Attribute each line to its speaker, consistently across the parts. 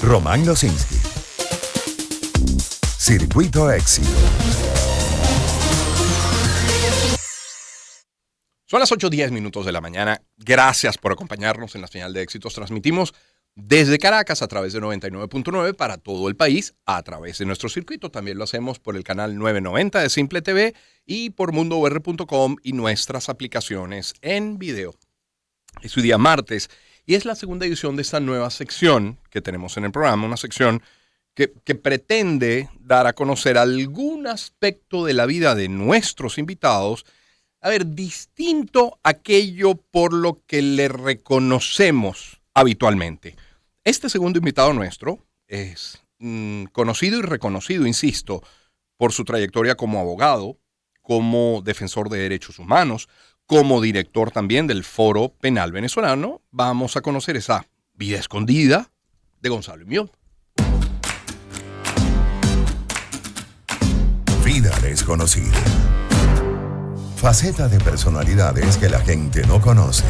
Speaker 1: Román Losinski. Circuito Éxito.
Speaker 2: Son las 8:10 de la mañana. Gracias por acompañarnos en la señal de éxitos. Transmitimos desde Caracas a través de 99.9 para todo el país a través de nuestro circuito. También lo hacemos por el canal 990 de Simple TV y por mundour.com y nuestras aplicaciones en video. Es su día martes y es la segunda edición de esta nueva sección que tenemos en el programa, una sección que pretende dar a conocer algún aspecto de la vida de nuestros invitados, distinto a aquello por lo que le reconocemos habitualmente. Este segundo invitado nuestro es conocido y reconocido, insisto, por su trayectoria como abogado, como defensor de derechos humanos, como director también del Foro Penal Venezolano. Vamos a conocer esa vida escondida de Gonzalo Imión.
Speaker 1: Vida desconocida. Faceta de personalidades que la gente no conoce.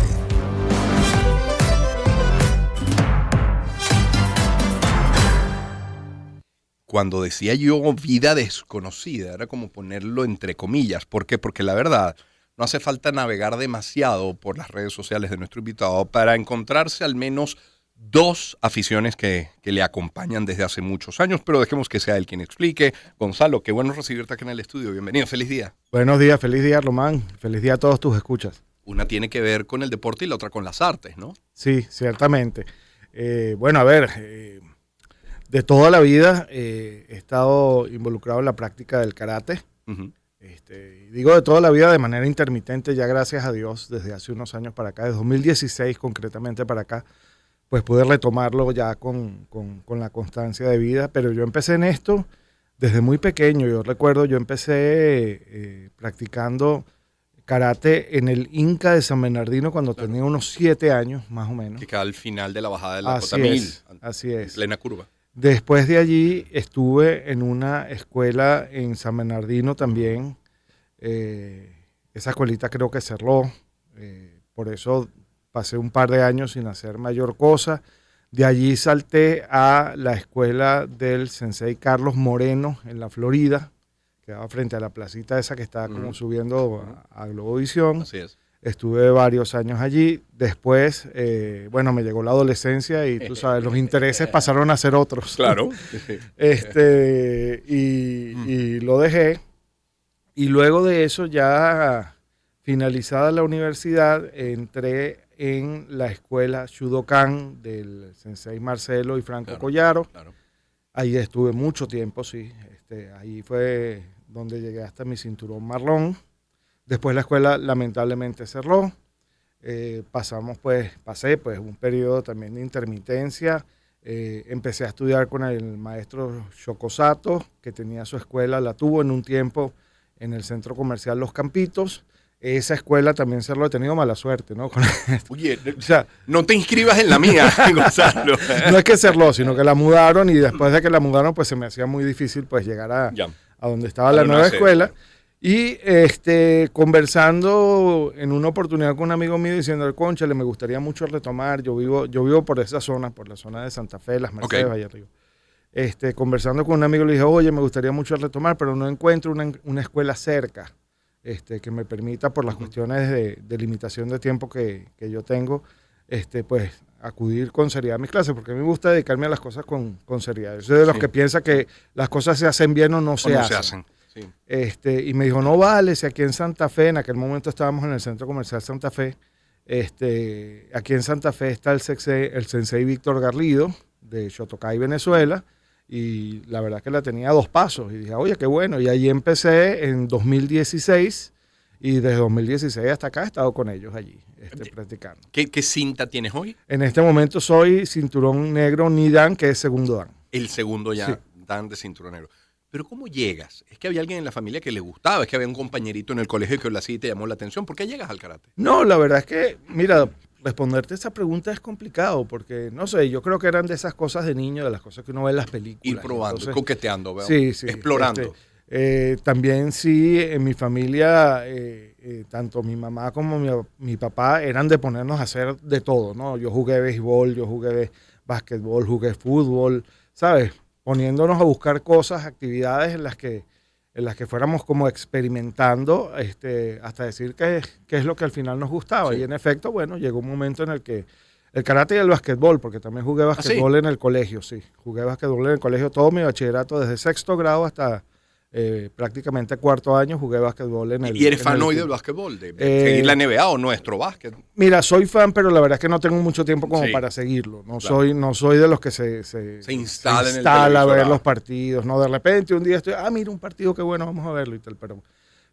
Speaker 2: Cuando decía yo vida desconocida, era como ponerlo entre comillas. ¿Por qué? Porque la verdad, no hace falta navegar demasiado por las redes sociales de nuestro invitado para encontrarse al menos dos aficiones que le acompañan desde hace muchos años, pero dejemos que sea él quien explique. Gonzalo, qué bueno recibirte acá en el estudio. Bienvenido, feliz día.
Speaker 3: Buenos días, feliz día, Román. Feliz día a todos tus escuchas.
Speaker 2: Una tiene que ver con el deporte y la otra con las artes, ¿no?
Speaker 3: Sí, ciertamente. De toda la vida he estado involucrado en la práctica del karate. Uh-huh. Digo de toda la vida de manera intermitente, ya gracias a Dios, desde hace unos años para acá, desde 2016 concretamente para acá, pues pude retomarlo ya con la constancia de vida, pero yo empecé en esto desde muy pequeño. Yo recuerdo, yo empecé practicando karate en el Inca de San Bernardino cuando tenía unos 7 años, más o menos.
Speaker 2: Que queda al final de la bajada de la Cotamil.
Speaker 3: Así es.
Speaker 2: En plena curva.
Speaker 3: Después de allí estuve en una escuela en San Bernardino también. Esa escuelita creo que cerró, por eso pasé un par de años sin hacer mayor cosa. De allí salté a la escuela del sensei Carlos Moreno en la Florida, que quedaba frente a la placita esa que está como subiendo a Globovisión.
Speaker 2: Así es.
Speaker 3: Estuve varios años allí. Después, me llegó la adolescencia y tú sabes, los intereses pasaron a ser otros.
Speaker 2: Claro.
Speaker 3: Y lo dejé. Y luego de eso, ya finalizada la universidad, entré en la escuela Shudokan del sensei Marcelo y Franco Collaro. Claro. Ahí estuve mucho tiempo, sí. Ahí fue donde llegué hasta mi cinturón marrón. Después la escuela lamentablemente cerró. Pasé un periodo también de intermitencia. Empecé a estudiar con el maestro Shokosato, que tenía su escuela, la tuvo en un tiempo en el centro comercial Los Campitos. Esa escuela también cerró, he tenido mala suerte, ¿no?
Speaker 2: Oye, o sea, no te inscribas en la mía, Gonzalo.
Speaker 3: No es que cerró, sino que la mudaron y después de que la mudaron, pues se me hacía muy difícil pues llegar a donde estaba la nueva escuela. Y conversando en una oportunidad con un amigo mío diciendo, cónchale, me gustaría mucho retomar, yo vivo por esa zona, por la zona de Santa Fe, Las Mercedes, Valle Río. Conversando con un amigo le dije, oye, me gustaría mucho retomar, pero no encuentro una escuela cerca que me permita, por las cuestiones de limitación de tiempo que yo tengo, pues acudir con seriedad a mis clases, porque a mí me gusta dedicarme a las cosas con seriedad. Yo soy de los que piensa que las cosas se hacen bien o no se hacen. Sí. Y me dijo, no vale, si aquí en Santa Fe, en aquel momento estábamos en el Centro Comercial Santa Fe, aquí en Santa Fe está el sensei Víctor Garrido, de Shotokai, Venezuela, y la verdad que la tenía a 2 pasos, y dije, oye, qué bueno, y ahí empecé en 2016, y desde 2016 hasta acá he estado con ellos allí, practicando.
Speaker 2: ¿Qué cinta tienes hoy?
Speaker 3: En este momento soy cinturón negro Nidan, que es segundo Dan.
Speaker 2: El segundo ya, sí. Dan de cinturón negro. Pero ¿cómo llegas? ¿Es que había alguien en la familia que le gustaba? ¿Es que había un compañerito en el colegio que lo hacía y te llamó la atención? ¿Por qué llegas al karate?
Speaker 3: No, la verdad es que, mira, responderte esa pregunta es complicado porque, no sé, yo creo que eran de esas cosas de niño, de las cosas que uno ve en las películas.
Speaker 2: Ir probando, entonces, coqueteando, ¿verdad?
Speaker 3: Sí,
Speaker 2: explorando.
Speaker 3: También sí, en mi familia, tanto mi mamá como mi papá eran de ponernos a hacer de todo, ¿no? Yo jugué béisbol, yo jugué básquetbol, jugué fútbol, ¿sabes? Poniéndonos a buscar cosas, actividades en las que fuéramos como experimentando, hasta decir qué es lo que al final nos gustaba.
Speaker 2: Sí.
Speaker 3: Y en efecto, bueno, llegó un momento en el que el karate y el básquetbol, porque también jugué básquetbol en el colegio, sí. Jugué básquetbol en el colegio todo mi bachillerato, desde sexto grado hasta prácticamente cuarto año jugué básquetbol en el...
Speaker 2: ¿Y eres
Speaker 3: en
Speaker 2: fan
Speaker 3: el
Speaker 2: hoy
Speaker 3: club.
Speaker 2: del básquetbol? ¿De seguir la NBA o nuestro básquet?
Speaker 3: Mira, soy fan, pero la verdad es que no tengo mucho tiempo como
Speaker 2: Sí.
Speaker 3: para seguirlo. No,
Speaker 2: Claro.
Speaker 3: no soy de los que se
Speaker 2: instala en el
Speaker 3: a
Speaker 2: televisor,
Speaker 3: ver los partidos. No, de repente un día estoy, mira un partido, qué bueno, vamos a verlo y tal.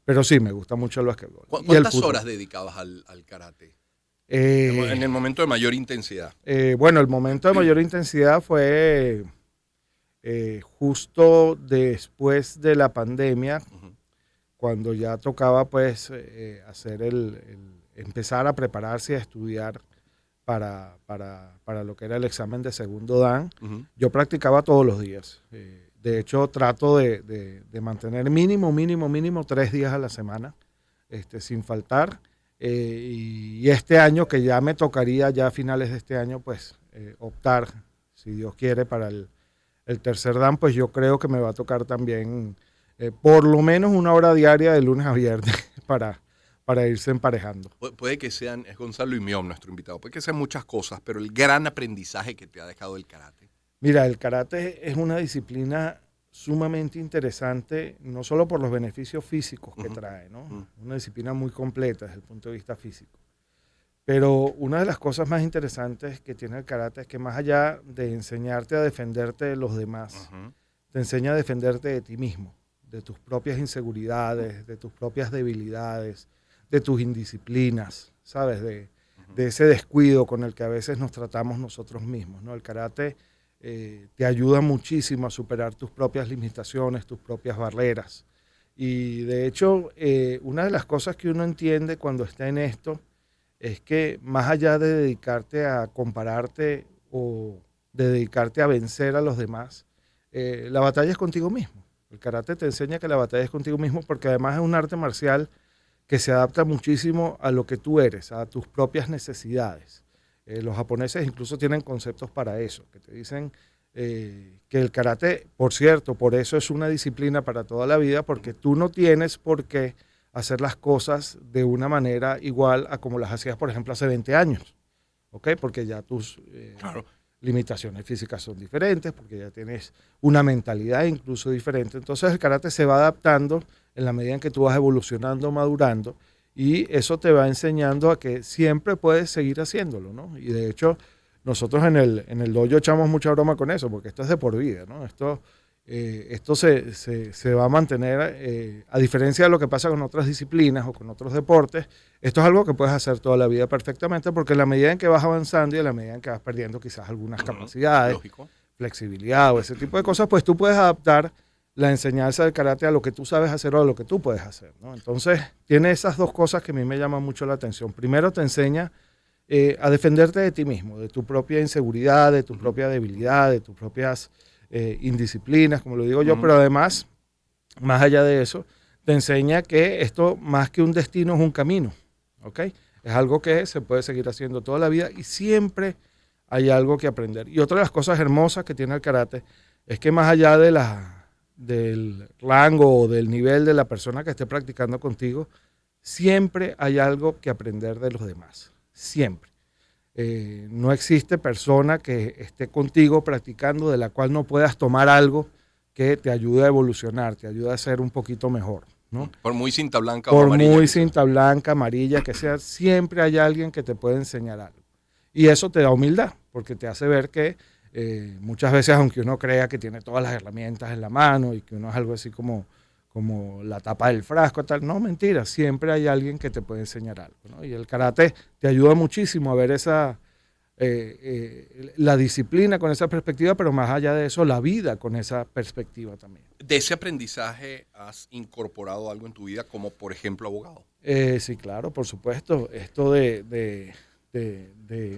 Speaker 3: Pero sí, me gusta mucho el básquetbol. Y el
Speaker 2: ¿Cuántas
Speaker 3: fútbol.
Speaker 2: horas dedicabas al karate? En el momento de mayor intensidad.
Speaker 3: Bueno, el momento de mayor intensidad fue justo después de la pandemia, cuando ya tocaba pues hacer empezar a prepararse y a estudiar para lo que era el examen de segundo dan. Yo practicaba todos los días. De hecho, trato de mantener mínimo 3 días a la semana, sin faltar. Y este año, que ya me tocaría, ya a finales de este año, pues optar, si Dios quiere, para el tercer dan, pues yo creo que me va a tocar también por lo menos 1 hora diaria de lunes a viernes para irse emparejando.
Speaker 2: Puede que sean, es Gonzalo Imión nuestro invitado, puede que sean muchas cosas, pero el gran aprendizaje que te ha dejado el karate.
Speaker 3: Mira, el karate es una disciplina sumamente interesante, no solo por los beneficios físicos que trae, ¿no? Una disciplina muy completa desde el punto de vista físico. Pero una de las cosas más interesantes que tiene el karate es que más allá de enseñarte a defenderte de los demás, te enseña a defenderte de ti mismo, de tus propias inseguridades, de tus propias debilidades, de tus indisciplinas, ¿sabes? De ese descuido con el que a veces nos tratamos nosotros mismos, ¿no? El karate te ayuda muchísimo a superar tus propias limitaciones, tus propias barreras. Y de hecho, una de las cosas que uno entiende cuando está en esto es que más allá de dedicarte a compararte o de dedicarte a vencer a los demás, la batalla es contigo mismo. El karate te enseña que la batalla es contigo mismo, porque además es un arte marcial que se adapta muchísimo a lo que tú eres, a tus propias necesidades. Los japoneses incluso tienen conceptos para eso, que te dicen que el karate, por cierto, por eso es una disciplina para toda la vida, porque tú no tienes por qué hacer las cosas de una manera igual a como las hacías, por ejemplo, hace 20 años, ¿ok? Porque ya tus limitaciones físicas son diferentes, porque ya tienes una mentalidad incluso diferente. Entonces el karate se va adaptando en la medida en que tú vas evolucionando, madurando, y eso te va enseñando a que siempre puedes seguir haciéndolo, ¿no? Y de hecho, nosotros en el dojo echamos mucha broma con eso, porque esto es de por vida, ¿no? Esto se va a mantener, a diferencia de lo que pasa con otras disciplinas o con otros deportes, esto es algo que puedes hacer toda la vida perfectamente, porque en la medida en que vas avanzando y en la medida en que vas perdiendo quizás algunas capacidades,
Speaker 2: Lógico.
Speaker 3: flexibilidad o ese tipo de cosas, pues tú puedes adaptar la enseñanza del karate a lo que tú sabes hacer o a lo que tú puedes hacer, ¿no? Entonces, tiene esas dos cosas que a mí me llaman mucho la atención. Primero, te enseña a defenderte de ti mismo, de tu propia inseguridad, de tu propia debilidad, de tus propias indisciplinas, como lo digo yo, pero además, más allá de eso, te enseña que esto, más que un destino, es un camino, ¿ok? Es algo que se puede seguir haciendo toda la vida y siempre hay algo que aprender. Y otra de las cosas hermosas que tiene el karate es que más allá del rango o del nivel de la persona que esté practicando contigo, siempre hay algo que aprender de los demás, siempre. No existe persona que esté contigo practicando de la cual no puedas tomar algo que te ayude a evolucionar, te ayude a ser un poquito mejor, ¿no?
Speaker 2: Por muy cinta blanca
Speaker 3: Por
Speaker 2: o amarilla.
Speaker 3: muy cinta blanca, amarilla que sea, siempre hay alguien que te puede enseñar algo. Y eso te da humildad, porque te hace ver que muchas veces, aunque uno crea que tiene todas las herramientas en la mano y que uno es algo así como la tapa del frasco, tal, no, mentira, siempre hay alguien que te puede enseñar algo, ¿no? Y el karate te ayuda muchísimo a ver la disciplina con esa perspectiva, pero más allá de eso, la vida con esa perspectiva también.
Speaker 2: ¿De ese aprendizaje has incorporado algo en tu vida, como por ejemplo abogado?
Speaker 3: Sí, claro, por supuesto. Esto de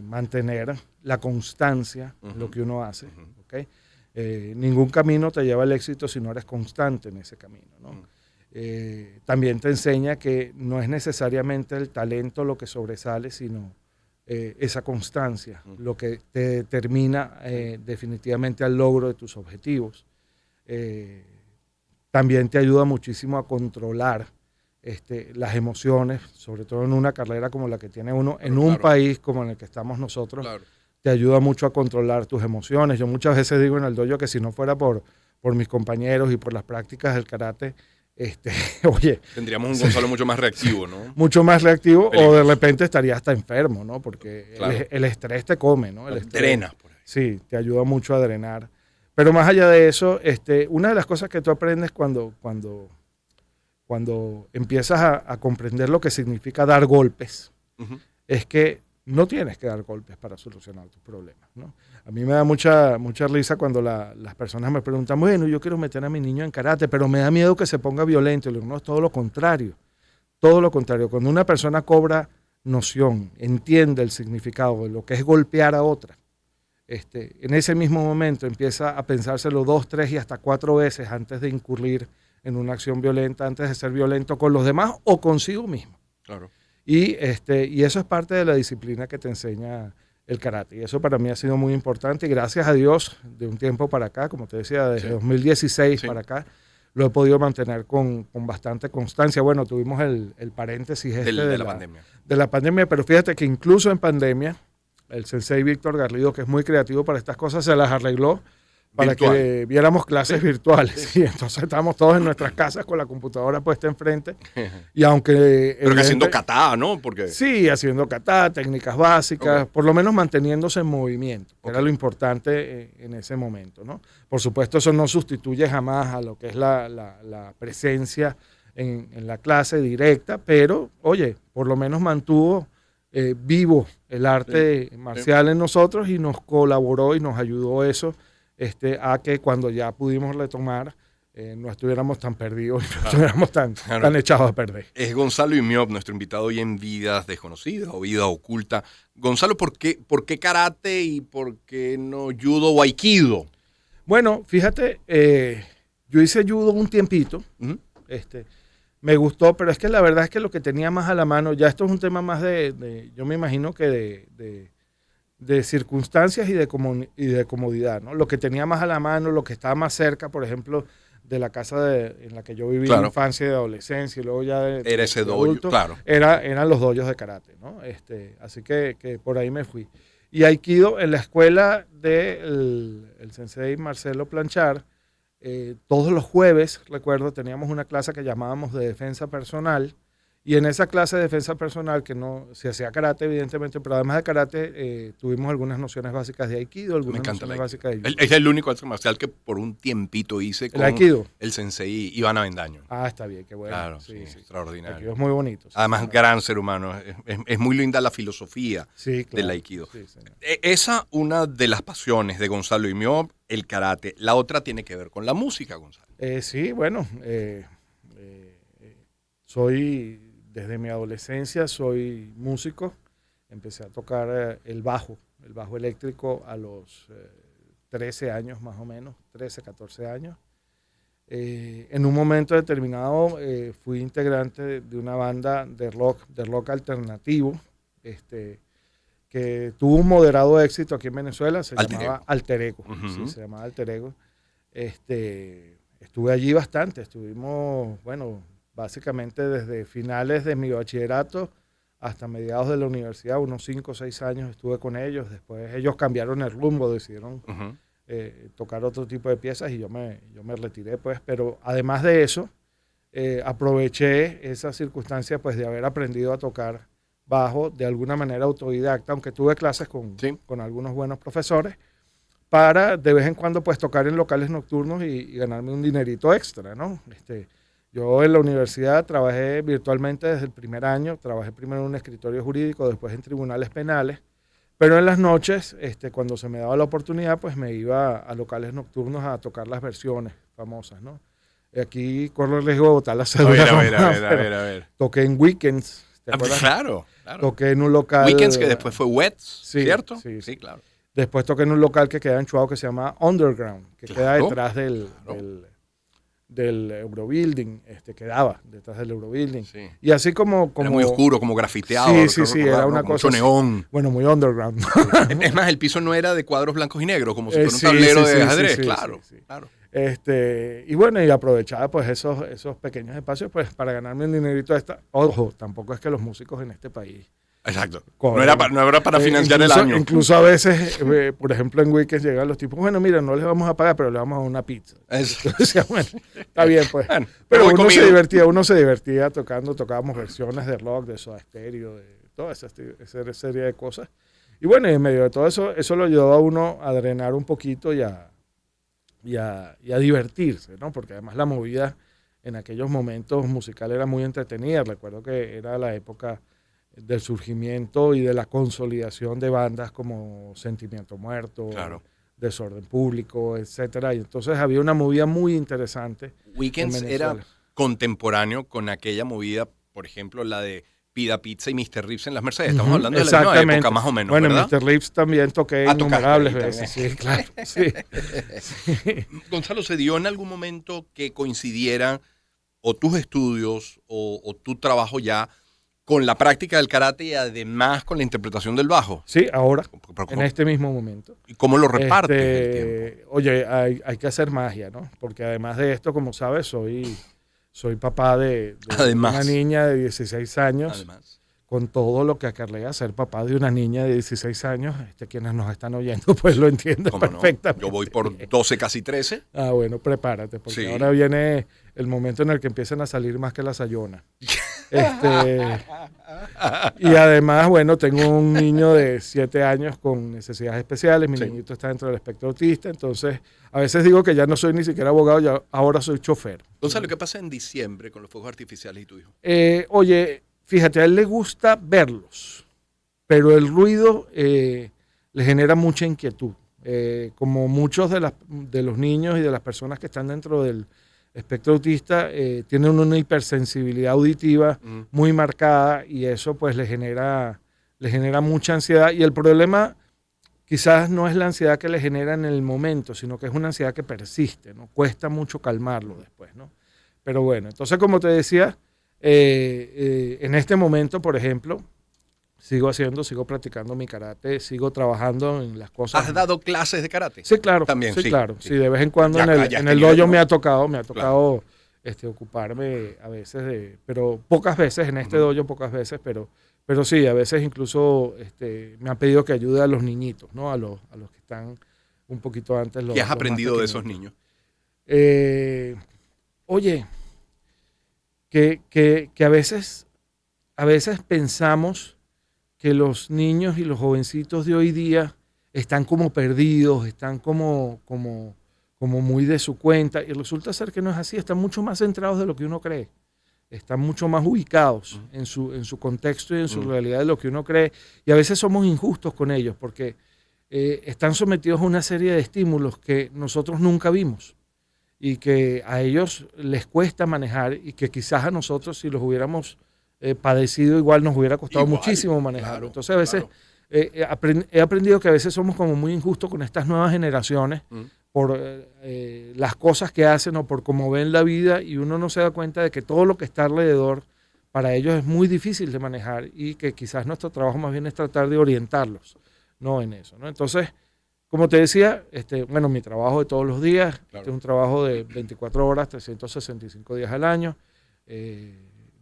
Speaker 3: mantener la constancia en lo que uno hace, ¿ok? Ningún camino te lleva al éxito si no eres constante en ese camino, ¿no? También te enseña que no es necesariamente el talento lo que sobresale, sino esa constancia, lo que te determina definitivamente al logro de tus objetivos. También te ayuda muchísimo a controlar las emociones, sobre todo en una carrera como la que tiene uno, en un país como en el que estamos nosotros, te ayuda mucho a controlar tus emociones. Yo muchas veces digo en el dojo que si no fuera por mis compañeros y por las prácticas del karate, oye,
Speaker 2: tendríamos un Gonzalo mucho más reactivo, ¿no?
Speaker 3: Mucho más reactivo, o de repente estaría hasta enfermo, ¿no? Porque el estrés te come, ¿no? El estrés,
Speaker 2: drena por ahí.
Speaker 3: Sí, te ayuda mucho a drenar. Pero más allá de eso, una de las cosas que tú aprendes cuando empiezas a comprender lo que significa dar golpes, es que no tienes que dar golpes para solucionar tus problemas, ¿no? A mí me da mucha risa cuando las personas me preguntan, bueno, yo quiero meter a mi niño en karate, pero me da miedo que se ponga violento. Y le digo, no, es todo lo contrario. Todo lo contrario. Cuando una persona cobra noción, entiende el significado de lo que es golpear a otra, en ese mismo momento empieza a pensárselo 2, 3 y hasta 4 veces antes de incurrir en una acción violenta, antes de ser violento con los demás o consigo mismo.
Speaker 2: Claro.
Speaker 3: Y eso es parte de la disciplina que te enseña el karate. Y eso para mí ha sido muy importante. Y gracias a Dios, de un tiempo para acá, como te decía, desde 2016 para acá, lo he podido mantener con bastante constancia. Bueno, tuvimos el paréntesis de la pandemia. De la pandemia, pero fíjate que incluso en pandemia, el sensei Víctor Garrido, que es muy creativo para estas cosas, se las arregló para que viéramos clases virtuales. Y entonces estábamos todos en nuestras casas con la computadora puesta enfrente. Y aunque...
Speaker 2: Pero que haciendo kata, ¿no? Porque...
Speaker 3: Sí, haciendo kata, técnicas básicas, por lo menos manteniéndose en movimiento, que era lo importante en ese momento, ¿no? Por supuesto, eso no sustituye jamás a lo que es la presencia en la clase directa, pero, oye, por lo menos mantuvo vivo el arte marcial en nosotros y nos colaboró y nos ayudó eso a que cuando ya pudimos retomar no estuviéramos tan perdidos, no estuviéramos tan echados a perder.
Speaker 2: Es Gonzalo Imiop, nuestro invitado hoy en Vidas Desconocidas o Vida Oculta. Gonzalo, ¿por qué karate y por qué no judo o aikido?
Speaker 3: Bueno, fíjate, yo hice judo un tiempito, me gustó, pero es que la verdad es que lo que tenía más a la mano, ya esto es un tema más yo me imagino que de circunstancias y de comodidad, ¿no? Lo que tenía más a la mano, lo que estaba más cerca, por ejemplo, de la casa en la que yo viví en infancia y de adolescencia y luego ya
Speaker 2: era ese dojo,
Speaker 3: adulto, eran los dojos de karate, ¿no? Así que por ahí me fui. Y aikido, en la escuela del sensei Marcelo Planchar, todos los jueves, recuerdo, teníamos una clase que llamábamos de defensa personal. Y en esa clase de defensa personal, que no se hacía karate, evidentemente, pero además de karate, tuvimos algunas nociones básicas de aikido, algunas nociones básicas de judo.
Speaker 2: Es el único arte marcial que por un tiempito hice con el sensei Iván Avendaño.
Speaker 3: Ah, está bien, qué bueno.
Speaker 2: Claro, sí, extraordinario.
Speaker 3: El aikido es muy bonito.
Speaker 2: Además, gran ser humano. Es muy linda la filosofía del aikido. Sí, esa una de las pasiones de Gonzalo Imiop, el karate. La otra tiene que ver con la música, Gonzalo.
Speaker 3: Sí, bueno, desde mi adolescencia soy músico, empecé a tocar el bajo eléctrico a los 13 años más o menos, 13, 14 años. En un momento determinado fui integrante de una banda de rock alternativo, que tuvo un moderado éxito aquí en Venezuela, se llamaba Alter Ego. Sí, se llamaba Alter Ego. Estuve allí bastante, estuvimos, bueno, básicamente desde finales de mi bachillerato hasta mediados de la universidad, unos 5 o 6 años estuve con ellos. Después ellos cambiaron el rumbo, decidieron tocar otro tipo de piezas y yo me retiré, pues. Pero además de eso, aproveché esa circunstancia, pues, de haber aprendido a tocar bajo de alguna manera autodidacta, aunque tuve clases con algunos buenos profesores, para de vez en cuando, pues, tocar en locales nocturnos y ganarme un dinerito extra, ¿no? Yo en la universidad trabajé virtualmente desde el primer año, trabajé primero en un escritorio jurídico, después en tribunales penales, pero en las noches, cuando se me daba la oportunidad, pues me iba a locales nocturnos a tocar las versiones famosas, ¿no? Aquí corro el riesgo de botar la cédula. A ver. Toqué en Weekends, ¿te acuerdas?
Speaker 2: Claro.
Speaker 3: Toqué en un local...
Speaker 2: Weekends que después fue Wets, ¿cierto?
Speaker 3: Sí,
Speaker 2: claro.
Speaker 3: Después toqué en un local que queda en Chuao que se llama Underground, que queda
Speaker 2: Claro,
Speaker 3: detrás
Speaker 2: claro.
Speaker 3: del Eurobuilding, quedaba detrás del Eurobuilding.
Speaker 2: Sí.
Speaker 3: Y así como...
Speaker 2: Era muy oscuro, como grafiteado.
Speaker 3: Sí,
Speaker 2: creo
Speaker 3: sí,
Speaker 2: recordar,
Speaker 3: era
Speaker 2: ¿no?
Speaker 3: una
Speaker 2: Con
Speaker 3: cosa
Speaker 2: mucho
Speaker 3: así.
Speaker 2: neón.
Speaker 3: Bueno, muy underground.
Speaker 2: Es más, el piso no era de cuadros blancos y negros, como si fuera un
Speaker 3: Sí,
Speaker 2: tablero
Speaker 3: sí,
Speaker 2: de
Speaker 3: sí,
Speaker 2: ajedrez.
Speaker 3: sí,
Speaker 2: Claro,
Speaker 3: sí, sí.
Speaker 2: claro.
Speaker 3: Y bueno, y aprovechaba pues esos pequeños espacios pues para ganarme un dinerito extra. Ojo, tampoco es que los músicos en este país
Speaker 2: Exacto.
Speaker 3: cobren.
Speaker 2: No era para financiar el año.
Speaker 3: Incluso a veces, por ejemplo, en Weekends llegan los tipos, bueno, mira, no les vamos a pagar, pero le vamos a dar una pizza. Entonces, bueno, está bien, pues.
Speaker 2: Bueno,
Speaker 3: pero
Speaker 2: voy comido.
Speaker 3: uno se divertía tocábamos versiones de rock, de Soda Stereo, de toda esa serie de cosas. Y bueno, y en medio de todo eso lo ayudó a uno a drenar un poquito y a divertirse, ¿no? Porque además la movida en aquellos momentos musical era muy entretenida. Recuerdo que era la época del surgimiento y de la consolidación de bandas como Sentimiento Muerto,
Speaker 2: Claro.
Speaker 3: Desorden Público, etcétera. Y entonces había una movida muy interesante.
Speaker 2: Weekends era contemporáneo con aquella movida, por ejemplo, la de Pida Pizza y Mr. Rips en las Mercedes. Estamos hablando de la misma época, más o menos,
Speaker 3: bueno,
Speaker 2: ¿verdad?
Speaker 3: Mr. Rips también toqué innumerables veces.
Speaker 2: Sí,
Speaker 3: claro. Sí.
Speaker 2: Gonzalo, ¿se dio en algún momento que coincidieran o tus estudios o tu trabajo ya con la práctica del karate y además con la interpretación del bajo?
Speaker 3: Sí, ahora, en este mismo momento.
Speaker 2: ¿Y cómo lo repartes el tiempo?
Speaker 3: Oye, hay que hacer magia, ¿no? Porque además de esto, como sabes, soy papá de una niña de 16 años.
Speaker 2: Además.
Speaker 3: Con todo lo que acarrea ser papá de una niña de 16 años, quienes nos están oyendo, pues lo entienden perfectamente.
Speaker 2: No? Yo voy por 12, casi 13.
Speaker 3: Ah, bueno, prepárate, porque
Speaker 2: sí.
Speaker 3: ahora viene el momento en el que empiezan a salir más que la sayona. Y además, bueno, tengo un niño de 7 años con necesidades especiales, mi niñito está dentro del espectro autista, entonces a veces digo que ya no soy ni siquiera abogado, ya ahora soy chofer.
Speaker 2: Gonzalo, ¿qué pasa en diciembre con los fuegos artificiales y tu hijo?
Speaker 3: Oye, fíjate, a él le gusta verlos, pero el ruido le genera mucha inquietud. Como muchos de los niños y de las personas que están dentro del espectro autista tienen una hipersensibilidad auditiva muy marcada y eso pues le genera mucha ansiedad. Y el problema quizás no es la ansiedad que le genera en el momento, sino que es una ansiedad que persiste, ¿no? Cuesta mucho calmarlo después, ¿no? Pero bueno, entonces como te decía, en este momento, por ejemplo, sigo practicando mi karate, sigo trabajando en las cosas.
Speaker 2: ¿Has dado clases de karate?
Speaker 3: Sí, claro.
Speaker 2: También,
Speaker 3: sí, claro. Sí, de vez en cuando
Speaker 2: ya,
Speaker 3: en el dojo me ha tocado
Speaker 2: claro.
Speaker 3: Ocuparme a veces pero pocas veces, en este dojo pocas veces, pero sí, a veces incluso me han pedido que ayude a los niñitos, ¿no? A los que están un poquito antes.
Speaker 2: ¿Qué has aprendido de esos niños?
Speaker 3: Oye, que a veces pensamos que los niños y los jovencitos de hoy día están como perdidos, están como muy de su cuenta, y resulta ser que no es así, están mucho más centrados de lo que uno cree, están mucho más ubicados en su contexto y en su realidad de lo que uno cree, y a veces somos injustos con ellos porque están sometidos a una serie de estímulos que nosotros nunca vimos y que a ellos les cuesta manejar y que quizás a nosotros si los hubiéramos padecido igual nos hubiera costado muchísimo manejarlo. Claro, entonces a veces he aprendido que a veces somos como muy injustos con estas nuevas generaciones por las cosas que hacen o por cómo ven la vida y uno no se da cuenta de que todo lo que está alrededor para ellos es muy difícil de manejar y que quizás nuestro trabajo más bien es tratar de orientarlos, no en eso, ¿no? Entonces, como te decía, bueno, mi trabajo de todos los días, es un trabajo de 24 horas, 365 días al año,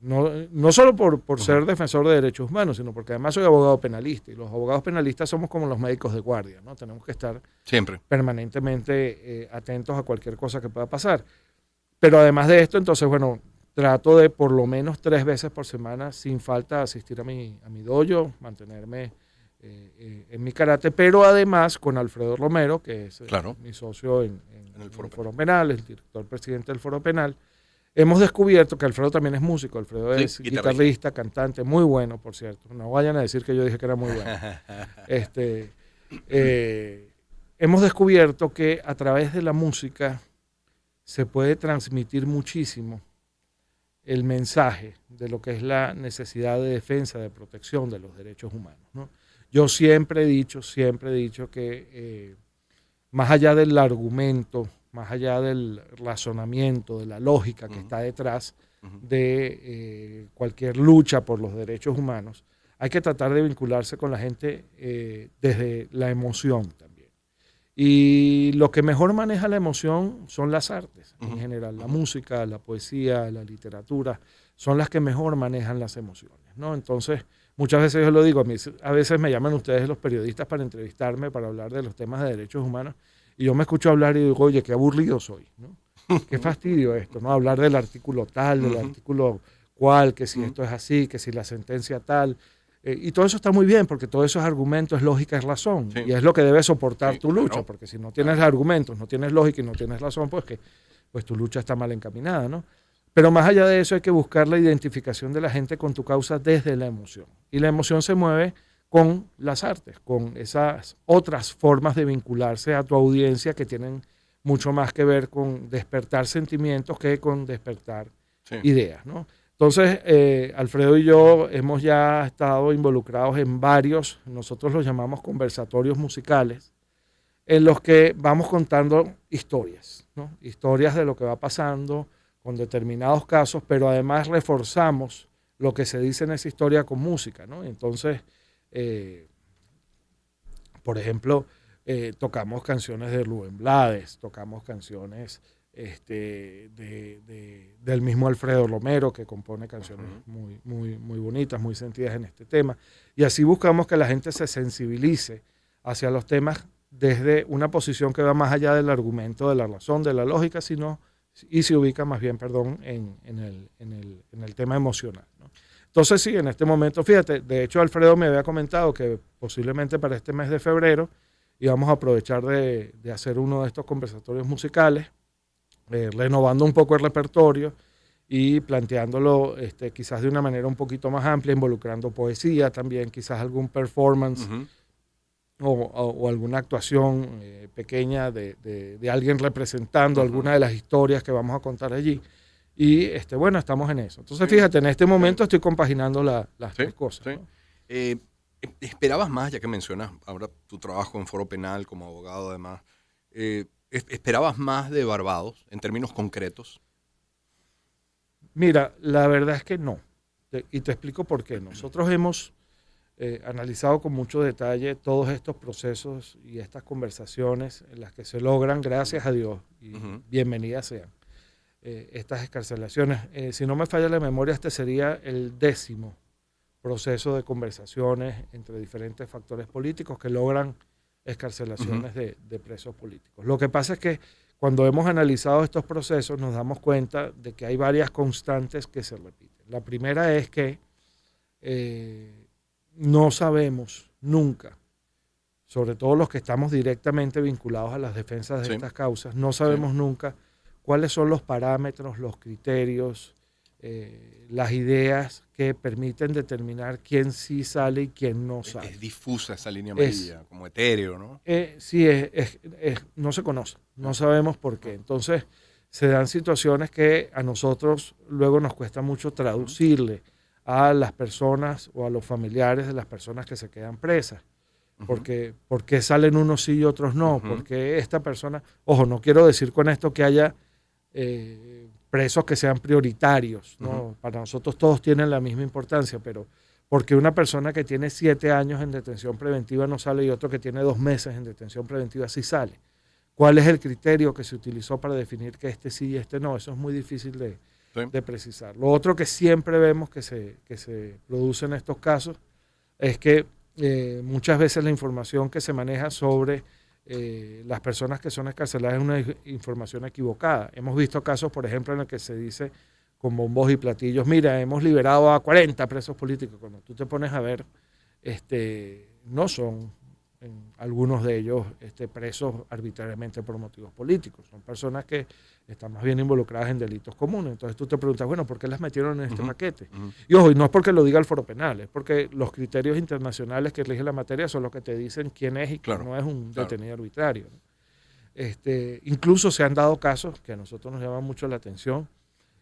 Speaker 3: no solo por ser defensor de derechos humanos, sino porque además soy abogado penalista y los abogados penalistas somos como los médicos de guardia, ¿no? Tenemos que estar siempre permanentemente atentos a cualquier cosa que pueda pasar. Pero además de esto, entonces, bueno, trato de por lo menos 3 veces por semana, sin falta, asistir a mi dojo, mantenerme en mi karate, pero además con Alfredo Romero, que es mi socio en el Foro Penal, el director presidente del Foro Penal. Hemos descubierto que Alfredo también es músico, Alfredo es guitarrista, cantante, muy bueno, por cierto. No vayan a decir que yo dije que era muy bueno. Hemos descubierto que a través de la música se puede transmitir muchísimo el mensaje de lo que es la necesidad de defensa, de protección de los derechos humanos, ¿no? Yo siempre he dicho que más allá del argumento, más allá del razonamiento, de la lógica que está detrás de cualquier lucha por los derechos humanos, hay que tratar de vincularse con la gente desde la emoción también. Y lo que mejor maneja la emoción son las artes en general, la música, la poesía, la literatura, son las que mejor manejan las emociones, ¿no? Entonces, muchas veces yo lo digo, a veces me llaman ustedes los periodistas para entrevistarme, para hablar de los temas de derechos humanos, y yo me escucho hablar y digo, oye, qué aburrido soy, ¿no? Qué fastidio esto, ¿no? Hablar del artículo tal, del artículo cual, que si esto es así, que si la sentencia tal. Y todo eso está muy bien, porque todo eso es argumento, es lógica, es razón. Sí. Y es lo que debe soportar tu lucha, porque si no tienes argumentos, no tienes lógica y no tienes razón, pues tu lucha está mal encaminada, ¿no? Pero más allá de eso hay que buscar la identificación de la gente con tu causa desde la emoción. Y la emoción se mueve con las artes, con esas otras formas de vincularse a tu audiencia que tienen mucho más que ver con despertar sentimientos que con despertar ideas, ¿no? Entonces, Alfredo y yo hemos ya estado involucrados en varios, nosotros los llamamos conversatorios musicales, en los que vamos contando historias, ¿no? Historias de lo que va pasando con determinados casos, pero además reforzamos lo que se dice en esa historia con música, ¿no? Entonces, por ejemplo, tocamos canciones de Rubén Blades, tocamos canciones del mismo Alfredo Romero, que compone canciones muy bonitas, muy sentidas en este tema. Y así buscamos que la gente se sensibilice hacia los temas desde una posición que va más allá del argumento, de la razón, de la lógica, y se ubica más bien, en el tema emocional, ¿no? Entonces sí, en este momento, fíjate, de hecho Alfredo me había comentado que posiblemente para este mes de febrero íbamos a aprovechar de hacer uno de estos conversatorios musicales, renovando un poco el repertorio y planteándolo quizás de una manera un poquito más amplia, involucrando poesía también, quizás algún performance o alguna actuación pequeña de alguien representando alguna de las historias que vamos a contar allí. Y bueno, estamos en eso. Entonces, fíjate, en este momento estoy compaginando las tres cosas, ¿no?
Speaker 2: ¿Esperabas más, ya que mencionas ahora tu trabajo en foro penal como abogado además, ¿esperabas más de Barbados en términos concretos?
Speaker 3: Mira, la verdad es que no. Y te explico por qué. Nosotros hemos analizado con mucho detalle todos estos procesos y estas conversaciones en las que se logran, gracias a Dios, y bienvenidas sean, estas excarcelaciones. Si no me falla la memoria, este sería el 10º proceso de conversaciones entre diferentes factores políticos que logran excarcelaciones de presos políticos. Lo que pasa es que cuando hemos analizado estos procesos nos damos cuenta de que hay varias constantes que se repiten. La primera es que no sabemos nunca, sobre todo los que estamos directamente vinculados a las defensas de estas causas, no sabemos nunca cuáles son los parámetros, los criterios, las ideas que permiten determinar quién sí sale y quién no sale.
Speaker 2: Es difusa esa línea amarilla, como etéreo, ¿no?
Speaker 3: Sí, no se conoce, no sabemos por qué. Entonces, se dan situaciones que a nosotros luego nos cuesta mucho traducirle a las personas o a los familiares de las personas que se quedan presas. Porque ¿por qué salen unos sí y otros no? Porque esta persona, ojo, no quiero decir con esto que haya presos que sean prioritarios, ¿no? Para nosotros todos tienen la misma importancia, pero porque una persona que tiene 7 años en detención preventiva no sale y otro que tiene 2 meses en detención preventiva sí sale. ¿Cuál es el criterio que se utilizó para definir que este sí y este no? Eso es muy difícil de precisar. Lo otro que siempre vemos que se produce en estos casos es que muchas veces la información que se maneja sobre las personas que son excarceladas es una información equivocada. Hemos visto casos, por ejemplo, en los que se dice con bombos y platillos, mira, hemos liberado a 40 presos políticos. Cuando tú te pones a ver, no son algunos de ellos presos arbitrariamente por motivos políticos. Son personas que están más bien involucradas en delitos comunes. Entonces tú te preguntas, bueno, ¿por qué las metieron en este paquete? Y ojo, y no es porque lo diga el foro penal, es porque los criterios internacionales que rigen la materia son los que te dicen quién es y quién no es un detenido arbitrario, ¿no? Incluso se han dado casos que a nosotros nos llaman mucho la atención,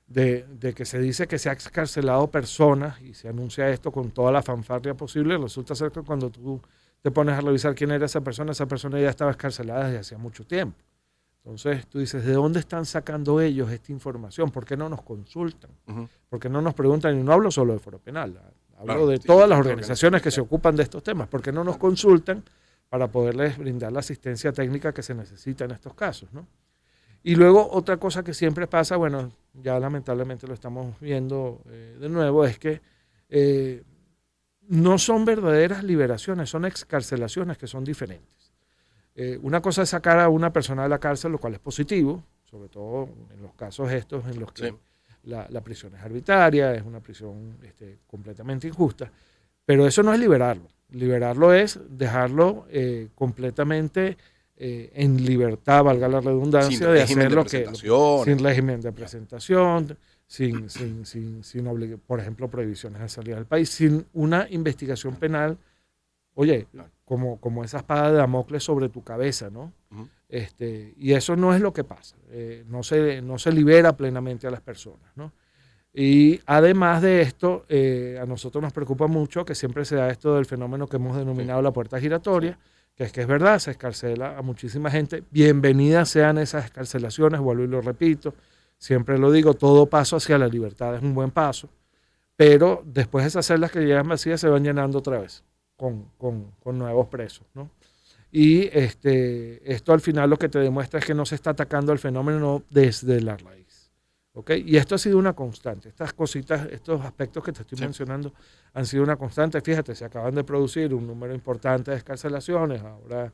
Speaker 3: de que se dice que se ha excarcelado personas y se anuncia esto con toda la fanfarria posible, resulta ser que cuando tú te pones a revisar quién era esa persona ya estaba excarcelada desde hacía mucho tiempo. Entonces tú dices, ¿de dónde están sacando ellos esta información? ¿Por qué no nos consultan? ¿Por qué no nos preguntan? Y no hablo solo de Foro Penal, hablo de todas las organizaciones que se ocupan de estos temas. ¿Por qué no nos consultan para poderles brindar la asistencia técnica que se necesita en estos casos, ¿no? Y luego otra cosa que siempre pasa, bueno, ya lamentablemente lo estamos viendo de nuevo, es que no son verdaderas liberaciones, son excarcelaciones que son diferentes. Una cosa es sacar a una persona de la cárcel, lo cual es positivo, sobre todo en los casos estos en los que la prisión es arbitraria, es una prisión completamente injusta, pero eso no es liberarlo. Liberarlo es dejarlo completamente en libertad, valga la redundancia, de hacer lo que sin régimen de presentación, sin por ejemplo, prohibiciones de salida del país, sin una investigación penal, oye, como esa espada de Damocles sobre tu cabeza, ¿no? Y eso no es lo que pasa, no se libera plenamente a las personas, ¿no? Y además de esto, a nosotros nos preocupa mucho que siempre se da esto del fenómeno que hemos denominado la puerta giratoria, que es verdad, se escarcela a muchísima gente. Bienvenidas sean esas escarcelaciones, vuelvo y lo repito, siempre lo digo, todo paso hacia la libertad es un buen paso, pero después esas celdas que llegan vacías se van llenando otra vez con nuevos presos, ¿no? Y esto al final lo que te demuestra es que no se está atacando el fenómeno desde la raíz. ¿Okay? Y esto ha sido una constante. Estas cositas, estos aspectos que te estoy mencionando han sido una constante. Fíjate, se acaban de producir un número importante de escarcelaciones ahora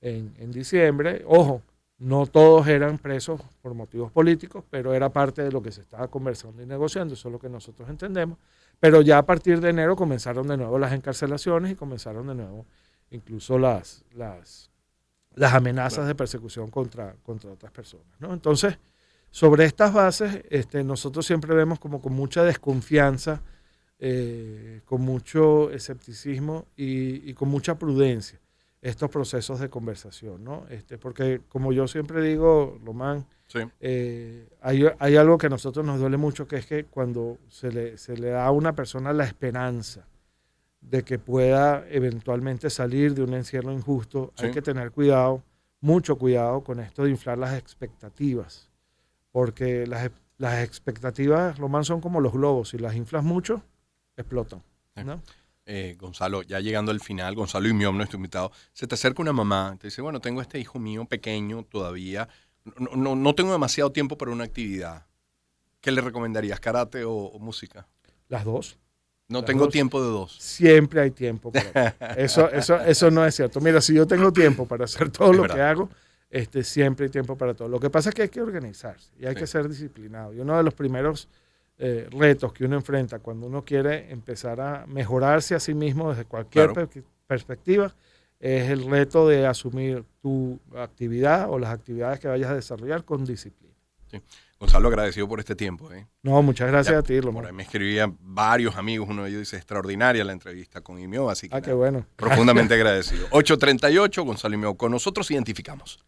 Speaker 3: en diciembre. Ojo, no todos eran presos por motivos políticos, pero era parte de lo que se estaba conversando y negociando. Eso es lo que nosotros entendemos. Pero ya a partir de enero comenzaron de nuevo las encarcelaciones y comenzaron de nuevo incluso las amenazas de persecución contra otras personas, ¿no? Entonces, sobre estas bases, nosotros siempre vemos como con mucha desconfianza, con mucho escepticismo y con mucha prudencia estos procesos de conversación, ¿no? Porque como yo siempre digo, Román, hay algo que a nosotros nos duele mucho, que es que cuando se le da a una persona la esperanza de que pueda eventualmente salir de un encierro injusto, hay que tener cuidado, mucho cuidado con esto de inflar las expectativas. Porque las expectativas, Román, son como los globos. Si las inflas mucho, explotan, ¿no?
Speaker 2: Gonzalo, ya llegando al final, Gonzalo Imión, nuestro invitado, se te acerca una mamá, te dice, bueno, tengo este hijo mío pequeño todavía, no tengo demasiado tiempo para una actividad. ¿Qué le recomendarías, karate o música?
Speaker 3: Las dos.
Speaker 2: No tengo tiempo de dos.
Speaker 3: Siempre hay tiempo para eso no es cierto. Mira, si yo tengo tiempo para hacer todo lo que hago, siempre hay tiempo para todo. Lo que pasa es que hay que organizarse y hay que ser disciplinado. Y uno de los primeros retos que uno enfrenta cuando uno quiere empezar a mejorarse a sí mismo desde cualquier perspectiva es el reto de asumir tu actividad o las actividades que vayas a desarrollar con disciplina.
Speaker 2: Sí. Gonzalo, agradecido por este tiempo.
Speaker 3: No, muchas gracias a ti, Román.
Speaker 2: Por ahí me escribían varios amigos, uno de ellos dice, extraordinaria la entrevista con Imió, así que
Speaker 3: qué bueno.
Speaker 2: Profundamente agradecido. 8:38, Gonzalo Imió con nosotros, identificamos.